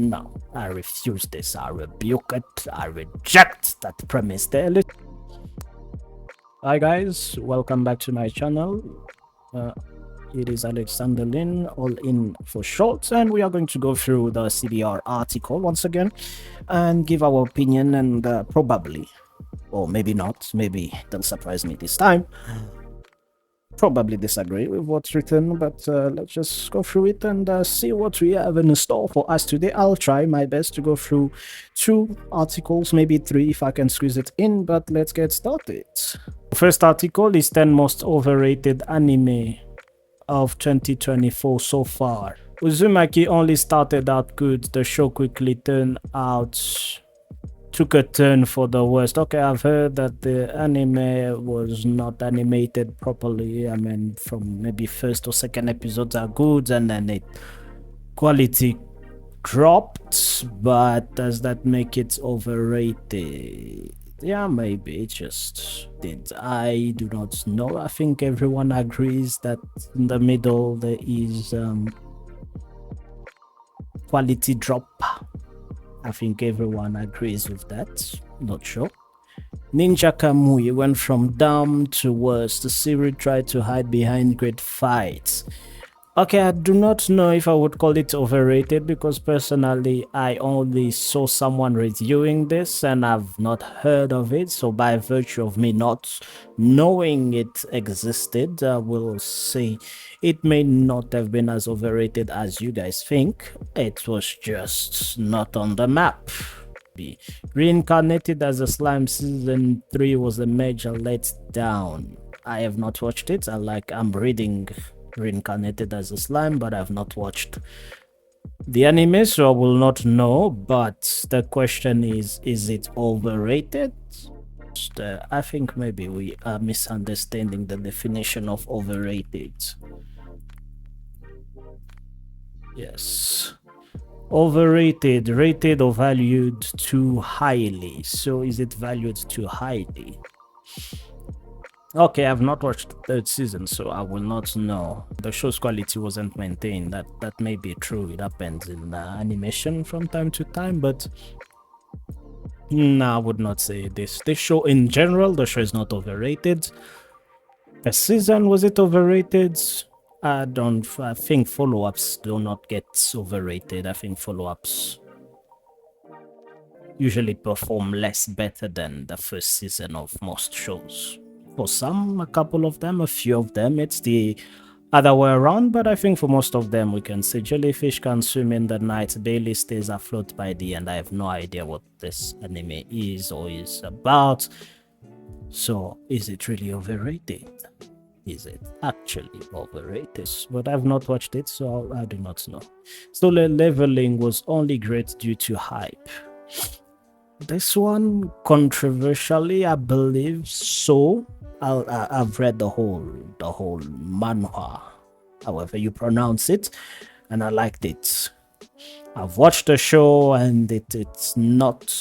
No, I refuse this. I rebuke it. I reject that premise there. Hi guys, welcome back to my channel. It is Alexander Lin, all in for short, and we are going to go through the CBR article once again and give our opinion and probably, or maybe not, maybe they'll surprise me this time, probably disagree with what's written, but let's just go through it and see what we have in store for us today. I'll try my best to go through 2 articles, maybe 3 if I can squeeze it in, but let's get started. First article is 10 most overrated anime of 2024 so far. Uzumaki only started out good, the show quickly took a turn for the worst. Okay, I've heard that the anime was not animated properly. I mean, from maybe first or second episodes are good and then quality dropped, but does that make it overrated? Yeah, maybe it just did. I do not know. I think everyone agrees that in the middle there is quality drop. I think everyone agrees with that. Not sure. Ninja Kamui went from dumb to worse. The series tried to hide behind great fights. Okay, I do not know if I would call it overrated because personally I only saw someone reviewing this and I've not heard of it. So by virtue of me not knowing it existed, I will say it may not have been as overrated as you guys think. It was just not on the map. Reincarnated as a Slime season 3 was a major letdown. I have not watched it. I'm reading Reincarnated as a Slime, but I've not watched the anime, so I will not know. But the question is it overrated? I think maybe we are misunderstanding the definition of overrated. Yes, overrated, rated or valued too highly. So is it valued too highly? Okay, I've not watched the 3rd season, so I will not know. The show's quality wasn't maintained. That may be true. It happens in animation from time to time, but no, I would not say this. This show in general, the show is not overrated. The season, was it overrated? I think follow-ups do not get overrated. I think follow-ups usually perform less better than the first season of most shows. For some, a couple of them, a few of them, it's the other way around, but I think for most of them we can say jellyfish can swim in the night, Bailey stays afloat by the end. I have no idea what this anime is or is about. So is it really overrated? Is it actually overrated? But I've not watched it, so I do not know. Solo leveling was only great due to hype. This one, controversially, I believe so. I've read the whole manhwa, however you pronounce it, and I liked it. I've watched the show and it's not.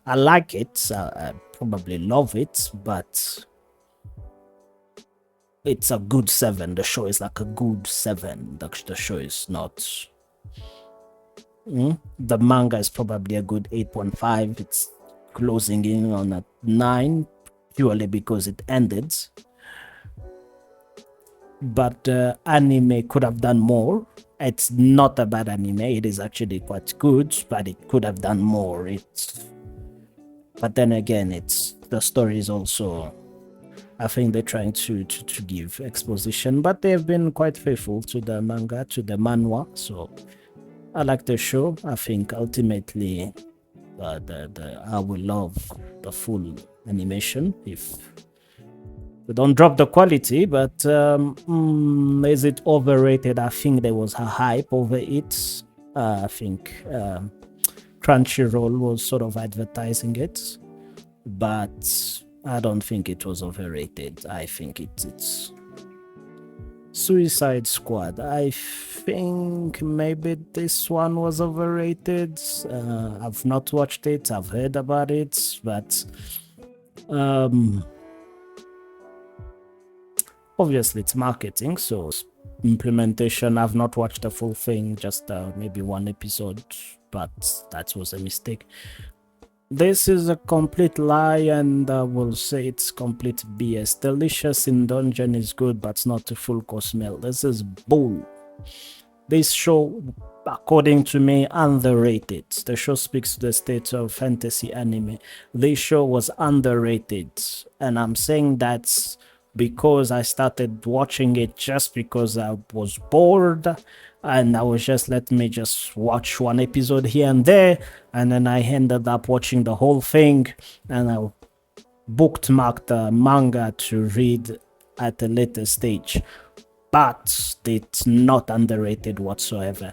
I like it. I probably love it, but it's a good 7. The show is like a good 7. The show is not. The manga is probably a good 8.5. It's closing in on a 9 purely because it ended. But the anime could have done more. It's not a bad anime. It is actually quite good, but it could have done more. But then again, the story is also. I think they're trying to give exposition, but they have been quite faithful to the manga, to the manhwa. So I like the show. I think ultimately I will love the full animation if they don't drop the quality, but is it overrated? I think there was a hype over it. I think Crunchyroll was sort of advertising it, but I don't think it was overrated. I think it's Suicide Squad. I think maybe this one was overrated. I've not watched it. I've heard about it, but obviously it's marketing, so implementation. I've not watched the full thing, just maybe one episode, but that was a mistake. This is a complete lie, and I will say it's complete BS. Delicious in Dungeon is good, but not a full course meal. This is bull. This show, according to me, underrated. The show speaks to the state of fantasy anime. This show was underrated, and I'm saying that because I started watching it just because I was bored, and I was just let me just watch one episode here and there, and then I ended up watching the whole thing, and I bookmarked the manga to read at a later stage. But it's not underrated whatsoever.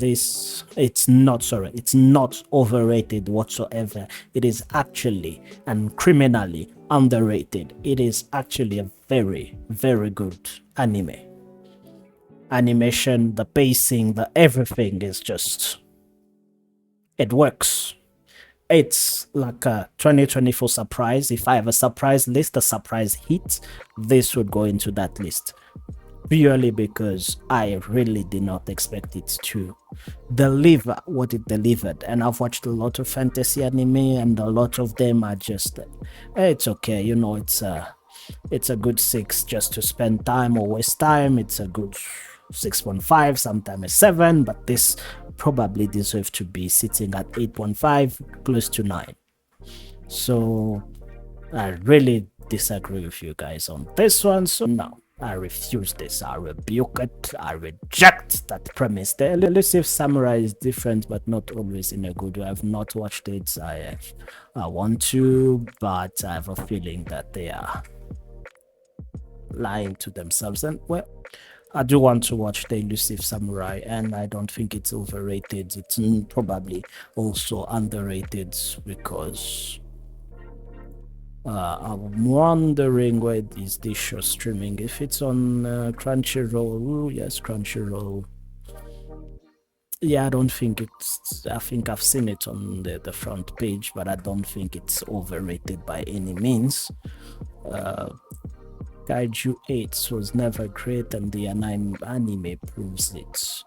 It's not overrated whatsoever. It is actually and criminally underrated. It is actually a very, very good anime. Animation, the pacing, the everything is just, it works. It's like a 2024 surprise. If I have a surprise list, a surprise hit, this would go into that list. Purely because I really did not expect it to deliver what it delivered. And I've watched a lot of fantasy anime, and a lot of them are just, it's okay, you know, it's a good 6 just to spend time or waste time. It's a good 6.5, sometimes a 7, but this probably deserves to be sitting at 8.5, close to 9. So I really disagree with you guys on this one. So now I refuse this. I rebuke it. I reject that premise. The Elusive Samurai is different, but not always in a good way. I've not watched it. I want to, but I have a feeling that they are lying to themselves. And well, I do want to watch the Elusive Samurai, and I don't think it's overrated. It's probably also underrated because I'm wondering where is this show streaming. If it's on Crunchyroll, yes, Crunchyroll. Yeah, I don't think it's, I think I've seen it on the front page, but I don't think it's overrated by any means. Kaiju 8 was never great, and the anime proves it.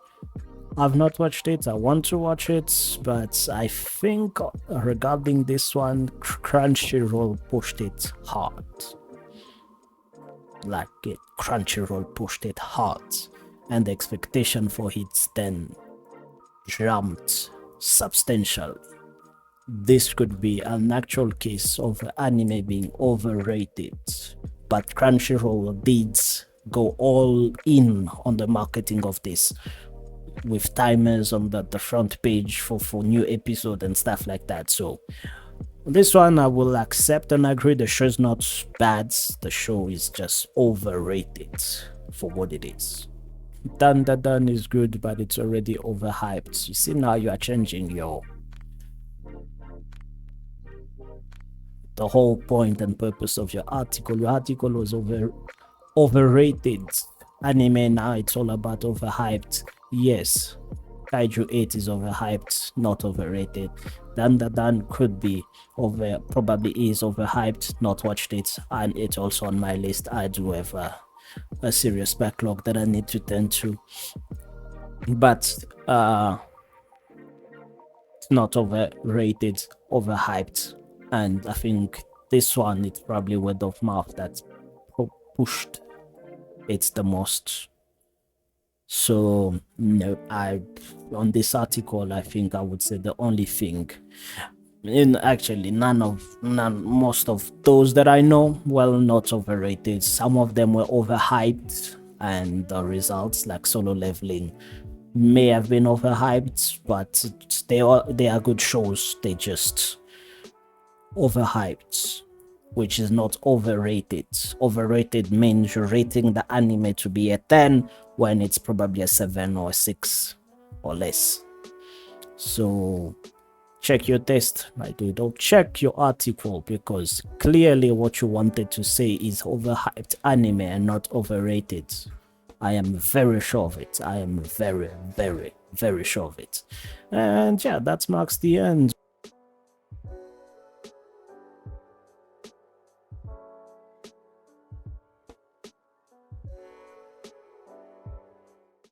I've not watched it. I want to watch it, but I think regarding this one, Crunchyroll pushed it hard. Crunchyroll pushed it hard, and the expectation for it then jumped substantially. This could be an actual case of anime being overrated, but Crunchyroll did go all in on the marketing of this, with timers on the front page for new episode and stuff like that. So this one I will accept and agree. The show is not bad. The show is just overrated for what it is. Dan is good, but it's already overhyped. You see, now you are changing the whole point and purpose of your article. Your article was overrated anime. Now it's all about overhyped. Yes, Kaiju 8 is overhyped, not overrated. Dan could be probably is overhyped, not watched it, and it's also on my list. I do have a serious backlog that I need to tend to, but it's not overrated, overhyped. And I think this one, it's probably word of mouth that pushed it the most. So no, on this article, I think I would say the only thing, actually most of those that I know, well, not overrated. Some of them were overhyped, and the results, like Solo Leveling, may have been overhyped, but they are good shows. They just overhyped, which is not overrated. Overrated means you're rating the anime to be a 10 when it's probably a 7 or a 6 or less. So check your taste, my dude. Don't check your article, because clearly what you wanted to say is overhyped anime and not overrated. I am very sure of it. I am very, very, very sure of it. And yeah, that marks the end.